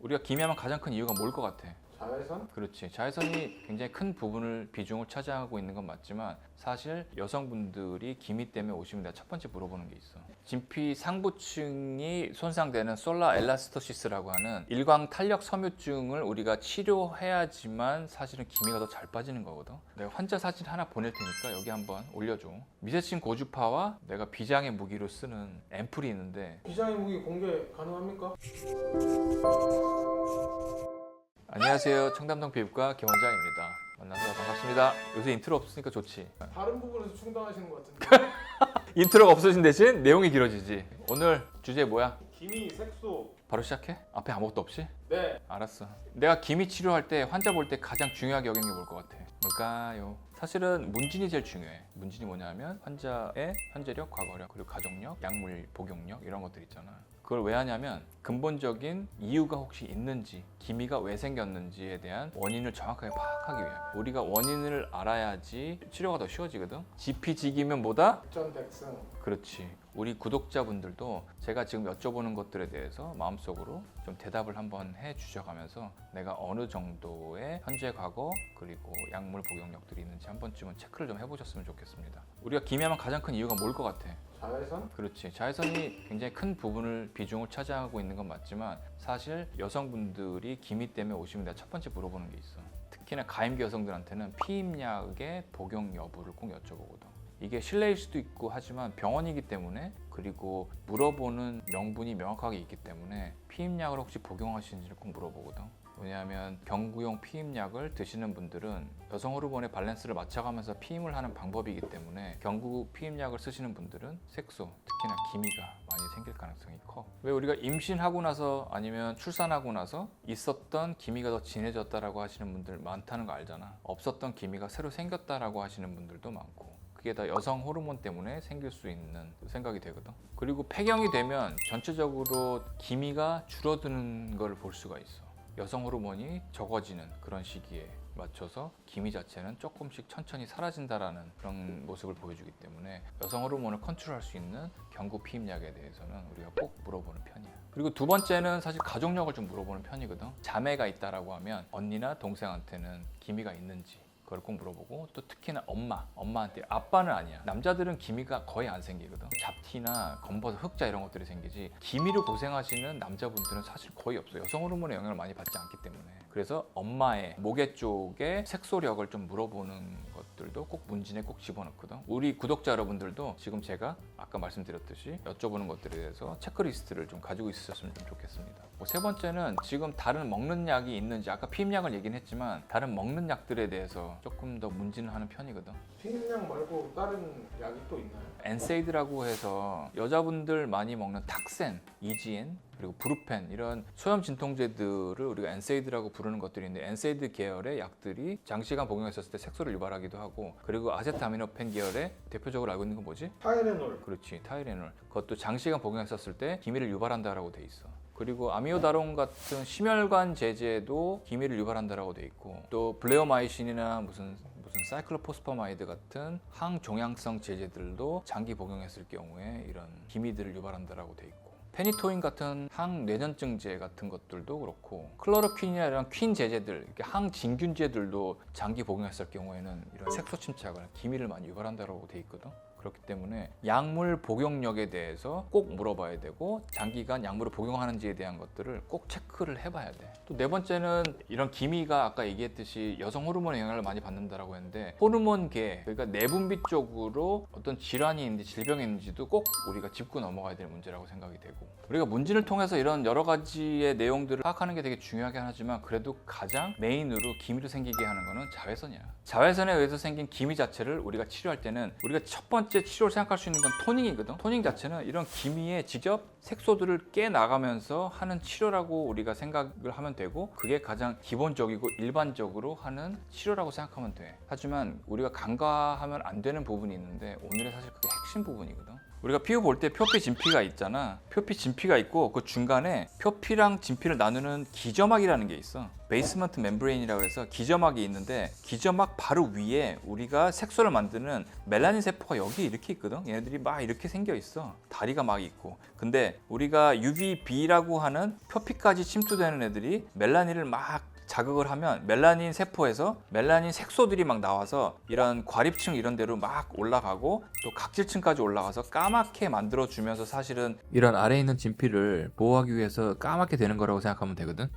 우리가 기미하면 가장 큰 이유가 뭘 것 같아? 자외선? 그렇지. 자외선이 굉장히 큰 비중을 차지하고 있는 건 맞지만 사실 여성분들이 기미 때문에 오시면 내가 첫 번째 물어보는 게 있어. 진피 상부층이 손상되는 솔라 엘라스토시스라고 하는 일광 탄력 섬유증을 우리가 치료해야지만 사실은 기미가 더 잘 빠지는 거거든. 내가 환자 사진 하나 보낼 테니까 여기 한번 올려줘. 미세층 고주파와 내가 비장의 무기로 쓰는 앰플이 있는데 비장의 무기 공개 가능합니까? 안녕하세요. 청담동 피부과 김원장입니다. 만나서 반갑습니다. 요새 인트로 없으니까 좋지. 다른 부분에서 충당하시는 것 같은데. 인트로가 없어진 대신 내용이 길어지지. 오늘 주제 뭐야? 기미, 색소. 바로 시작해? 앞에 아무것도 없이? 네. 알았어. 내가 기미 치료할 때 환자 볼 때 가장 중요하게 여기는 게 뭘 것 같아? 뭘까요? 사실은 문진이 제일 중요해. 문진이 뭐냐면 환자의 현재력, 과거력, 그리고 가족력, 약물 복용력 이런 것들 있잖아. 그걸 왜 하냐면 근본적인 이유가 혹시 있는지, 기미가 왜 생겼는지에 대한 원인을 정확하게 파악하기 위해. 우리가 원인을 알아야지 치료가 더 쉬워지거든. 지피지기면 뭐다? 전백승. 그렇지. 우리 구독자분들도 제가 지금 여쭤보는 것들에 대해서 마음속으로 좀 대답을 한번 해 주셔가면서 내가 어느 정도의 현재 과거 그리고 약물 복용력들이 있는지 한 번쯤은 체크를 좀 해보셨으면 좋겠습니다. 우리가 기미하면 가장 큰 이유가 뭘 것 같아? 자외선? 그렇지. 자외선이 굉장히 큰 비중을 차지하고 있는 건 맞지만 사실 여성분들이 기미 때문에 오시면 내가 첫 번째 물어보는 게 있어. 특히나 가임기 여성들한테는 피임약의 복용 여부를 꼭 여쭤보거든. 이게 실내일 수도 있고 하지만 병원이기 때문에 그리고 물어보는 명분이 명확하게 있기 때문에 피임약을 혹시 복용하시는지를 꼭 물어보거든. 왜냐하면 경구용 피임약을 드시는 분들은 여성 호르몬의 밸런스를 맞춰가면서 피임을 하는 방법이기 때문에 경구 피임약을 쓰시는 분들은 색소, 특히나 기미가 많이 생길 가능성이 커. 왜 우리가 임신하고 나서 아니면 출산하고 나서 있었던 기미가 더 진해졌다라고 하시는 분들 많다는 거 알잖아. 없었던 기미가 새로 생겼다라고 하시는 분들도 많고. 그게 다 여성 호르몬 때문에 생길 수 있는 생각이 되거든. 그리고 폐경이 되면 전체적으로 기미가 줄어드는 걸 볼 수가 있어. 여성 호르몬이 적어지는 그런 시기에 맞춰서 기미 자체는 조금씩 천천히 사라진다라는 그런 모습을 보여주기 때문에 여성 호르몬을 컨트롤할 수 있는 경구 피임약에 대해서는 우리가 꼭 물어보는 편이야. 그리고 두 번째는 사실 가족력을 좀 물어보는 편이거든. 자매가 있다라고 하면 언니나 동생한테는 기미가 있는지 그걸 꼭 물어보고 또 특히나 엄마한테. 아빠는 아니야. 남자들은 기미가 거의 안 생기거든. 잡티나 검버섯, 흑자 이런 것들이 생기지 기미로 고생하시는 남자분들은 사실 거의 없어요. 여성 호르몬의 영향을 많이 받지 않기 때문에. 그래서 엄마의 모계 쪽의 색소력을 좀 물어보는 것들도 꼭 문진에 꼭 집어넣거든. 우리 구독자 여러분들도 지금 제가 아까 말씀드렸듯이 여쭤보는 것들에 대해서 체크리스트를 좀 가지고 있으셨으면 좀 좋겠습니다. 세 번째는 지금 다른 먹는 약이 있는지, 아까 피임약을 얘기는 했지만 다른 먹는 약들에 대해서 조금 더 문진을 하는 편이거든. 피임약 말고 다른 약이 또 있나요? 엔세이드라고 해서 여자분들 많이 먹는 탁센, 이지엔, 그리고 브루펜 이런 소염 진통제들을 우리가 엔세이드라고 부르는 것들이 있는데 엔세이드 계열의 약들이 장시간 복용했었을 때 색소를 유발하기도 하고 그리고 아세타미노펜 계열의 대표적으로 알고 있는 건 뭐지? 타이레놀. 그렇지, 타이레놀. 그것도 장시간 복용했었을 때 기미를 유발한다라고 돼 있어. 그리고 아미오다론 같은 심혈관 제제도 기미를 유발한다라고 돼 있고 또 블레오마이신이나 무슨 사이클로포스파마이드 같은 항종양성 제제들도 장기 복용했을 경우에 이런 기미들을 유발한다라고 돼 있고 페니토인 같은 항뇌전증제 같은 것들도 그렇고 클로로퀸이나 이런 퀸 제제들, 항진균제들도 장기 복용했을 경우에는 이런 색소 침착을, 기미를 많이 유발한다고 돼 있거든. 그렇기 때문에 약물 복용력에 대해서 꼭 물어봐야 되고 장기간 약물을 복용하는지에 대한 것들을 꼭 체크를 해봐야 돼. 또 네 번째는 이런 기미가 아까 얘기했듯이 여성 호르몬의 영향을 많이 받는다라고 했는데 호르몬계, 그러니까 내분비 쪽으로 어떤 질환이 있는지 질병이 있는지도 꼭 우리가 짚고 넘어가야 될 문제라고 생각이 되고 우리가 문진을 통해서 이런 여러 가지의 내용들을 파악하는 게 되게 중요하긴 하지만 그래도 가장 메인으로 기미를 생기게 하는 거는 자외선이야. 자외선에 의해서 생긴 기미 자체를 우리가 치료할 때는 우리가 첫 번째 치료를 생각할 수 있는 건 토닝이거든. 토닝 자체는 이런 기미에 직접 색소들을 깨나가면서 하는 치료라고 우리가 생각을 하면 되고 그게 가장 기본적이고 일반적으로 하는 치료라고 생각하면 돼. 하지만 우리가 간과하면 안 되는 부분이 있는데 오늘의 사실 그게 핵심 부분이거든. 우리가 피부 볼 때 표피, 진피가 있잖아. 표피, 진피가 있고 그 중간에 표피랑 진피를 나누는 기저막이라는 게 있어. 베이스먼트 멤브레인이라고 해서 기저막이 있는데 기저막 바로 위에 우리가 색소를 만드는 멜라닌 세포가 여기 이렇게 있거든. 얘네들이 막 이렇게 생겨 있어. 다리가 막 있고. 근데 우리가 UVB라고 하는 표피까지 침투되는 애들이 멜라닌을 막 자극을 하면 멜라닌 세포에서 멜라닌 색소들이 막 나와서 이런 과립층 이런 데로 막 올라가고 또 각질층까지 올라가서 까맣게 만들어 주면서 사실은 이런 아래에 있는 진피를 보호하기 위해서 까맣게 되는 거라고 생각하면 되거든.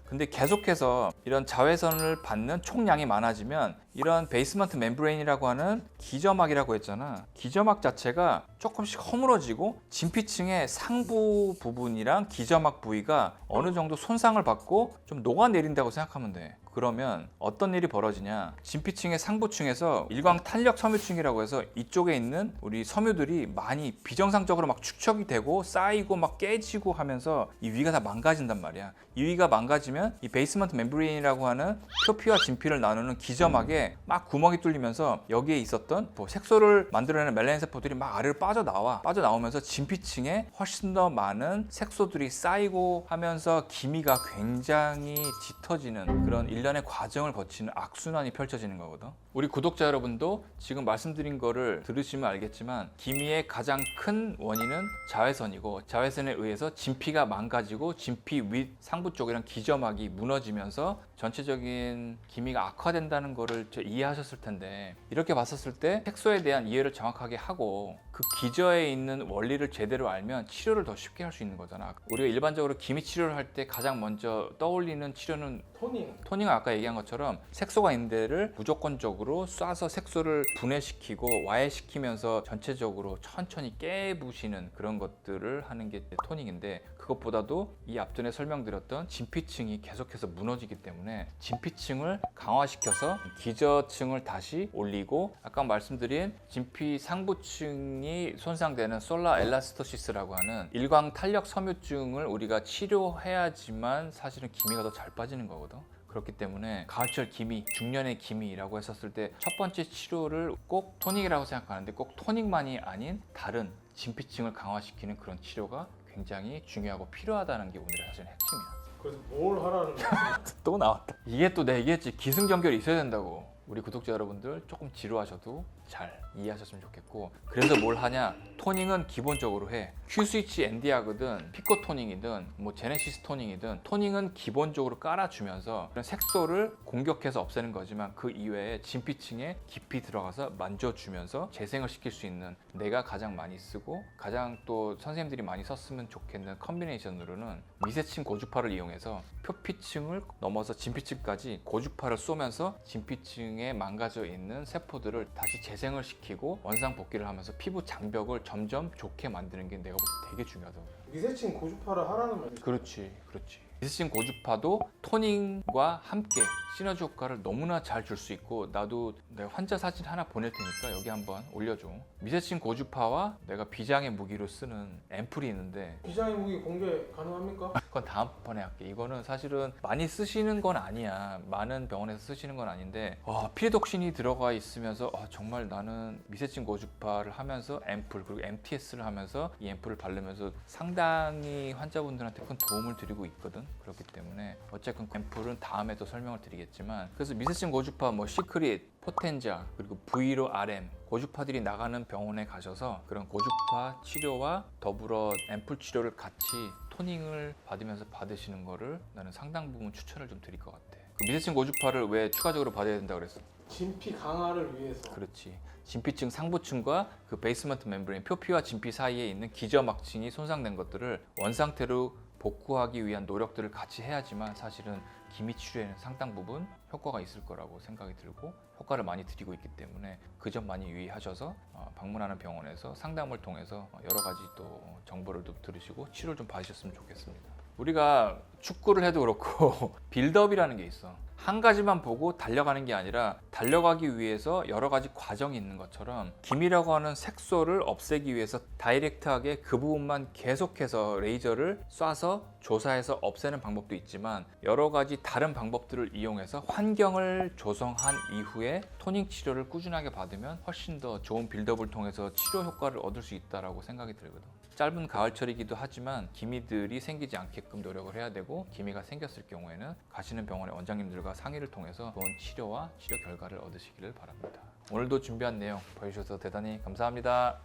근데 계속해서 이런 자외선을 받는 총량이 많아지면 이런 베이스먼트 멤브레인이라고 하는 기저막이라고 했잖아. 기저막 자체가 조금씩 허물어지고 진피층의 상부 부분이랑 기저막 부위가 어느 정도 손상을 받고 좀 녹아내린다고 생각하면 돼. 그러면 어떤 일이 벌어지냐, 진피층의 상부층에서 일광 탄력 섬유층이라고 해서 이쪽에 있는 우리 섬유들이 많이 비정상적으로 막 축적이 되고 쌓이고 막 깨지고 하면서 이 위가 다 망가진단 말이야. 이 위가 망가지면 이 베이스먼트 멤브레인이라고 하는 표피와 진피를 나누는 기저막에 막 구멍이 뚫리면서 여기에 있었던 뭐 색소를 만들어내는 멜라닌 세포들이 막 아래로 빠져나오면서 진피층에 훨씬 더 많은 색소들이 쌓이고 하면서 기미가 굉장히 짙어지는 그런 일련의 과정을 거치는 악순환이 펼쳐지는 거거든. 우리 구독자 여러분도 지금 말씀드린 거를 들으시면 알겠지만 기미의 가장 큰 원인은 자외선이고 자외선에 의해서 진피가 망가지고 진피 윗 상부 쪽이랑 기저막이 무너지면서 전체적인 기미가 악화된다는 거를 이해하셨을 텐데 이렇게 봤었을 때 색소에 대한 이해를 정확하게 하고 그 기저에 있는 원리를 제대로 알면 치료를 더 쉽게 할 수 있는 거잖아. 우리가 일반적으로 기미 치료를 할 때 가장 먼저 떠올리는 치료는 토닝은 아까 얘기한 것처럼 색소가 있는 데를 무조건적으로 쏴서 색소를 분해시키고 와해시키면서 전체적으로 천천히 깨부시는 그런 것들을 하는 게 토닝인데 그것보다도 이 앞전에 설명드렸던 진피층이 계속해서 무너지기 때문에 진피층을 강화시켜서 기저층을 다시 올리고 아까 말씀드린 진피 상부층이 손상되는 솔라 엘라스토시스라고 하는 일광 탄력 섬유증을 우리가 치료해야지만 사실은 기미가 더 잘 빠지는 거거든. 그렇기 때문에 가을철 기미, 중년의 기미라고 했었을 때 첫 번째 치료를 꼭 토닉이라고 생각하는데 꼭 토닉만이 아닌 다른 진피층을 강화시키는 그런 치료가 굉장히 중요하고 필요하다는 게 오늘의 사실 핵심이야. 그래서 뭘 하라는 거야? 또 나왔다. 이게 또 내가 얘기했지. 기승전결이 있어야 된다고. 우리 구독자 여러분들 조금 지루하셔도 잘 이해하셨으면 좋겠고 그래서 뭘 하냐? 토닝은 기본적으로 해. Q스위치 엔디아거든 피코 토닝이든 뭐 제네시스 토닝이든 토닝은 기본적으로 깔아주면서 그런 색소를 공격해서 없애는 거지만 그 이외에 진피층에 깊이 들어가서 만져주면서 재생을 시킬 수 있는 내가 가장 많이 쓰고 가장 또 선생님들이 많이 썼으면 좋겠는 컨비네이션으로는 미세층 고주파를 이용해서 표피층을 넘어서 진피층까지 고주파를 쏘면서 진피층에 망가져 있는 세포들을 다시 재생을 시키고 원상 복귀를 하면서 피부 장벽을 점점 좋게 만드는 게 내가 볼 때 되게 중요하다고. 미세층 고주파를 하라는 말이지. 그렇지. 미세층 고주파도 토닝과 함께 시너지 효과를 너무나 잘 줄 수 있고 나도 내가 환자 사진 하나 보낼 테니까 여기 한번 올려줘. 미세층 고주파와 내가 비장의 무기로 쓰는 앰플이 있는데 비장의 무기 공개 가능합니까? 그건 다음번에 할게. 이거는 사실은 많이 쓰시는 건 아니야. 많은 병원에서 쓰시는 건 아닌데 피리독신이 들어가 있으면서 정말 나는 미세층 고주파를 하면서 앰플 그리고 MTS를 하면서 이 앰플을 바르면서 상당히 환자분들한테 큰 도움을 드리고 있거든. 그렇기 때문에 어쨌든 앰플은 다음에 또 설명을 드리겠지만 그래서 미세층 고주파 시크릿, 포텐자 그리고 V1로 RM 고주파들이 나가는 병원에 가셔서 그런 고주파 치료와 더불어 앰플 치료를 같이 토닝을 받으면서 받으시는 거를 나는 상당 부분 추천을 좀 드릴 것 같아. 그 미세층 고주파를 왜 추가적으로 받아야 된다고 그랬어? 진피 강화를 위해서. 그렇지. 진피층 상부층과 그 베이스먼트 멤브레인 표피와 진피 사이에 있는 기저막층이 손상된 것들을 원상태로 복구하기 위한 노력들을 같이 해야지만 사실은 기미 치료에는 상당 부분 효과가 있을 거라고 생각이 들고 효과를 많이 드리고 있기 때문에 그 점 많이 유의하셔서 방문하는 병원에서 상담을 통해서 여러 가지 또 정보를 좀 들으시고 치료를 좀 받으셨으면 좋겠습니다. 우리가 축구를 해도 그렇고 빌드업이라는 게 있어. 한 가지만 보고 달려가는 게 아니라 달려가기 위해서 여러 가지 과정이 있는 것처럼 김이라고 하는 색소를 없애기 위해서 다이렉트하게 그 부분만 계속해서 레이저를 쏴서 조사해서 없애는 방법도 있지만 여러 가지 다른 방법들을 이용해서 환경을 조성한 이후에 토닝 치료를 꾸준하게 받으면 훨씬 더 좋은 빌드업을 통해서 치료 효과를 얻을 수 있다고 생각이 들거든. 짧은 가을철이기도 하지만 기미들이 생기지 않게끔 노력을 해야 되고 기미가 생겼을 경우에는 가시는 병원의 원장님들과 상의를 통해서 좋은 치료와 치료 결과를 얻으시기를 바랍니다. 오늘도 준비한 내용 봐주셔서 대단히 감사합니다.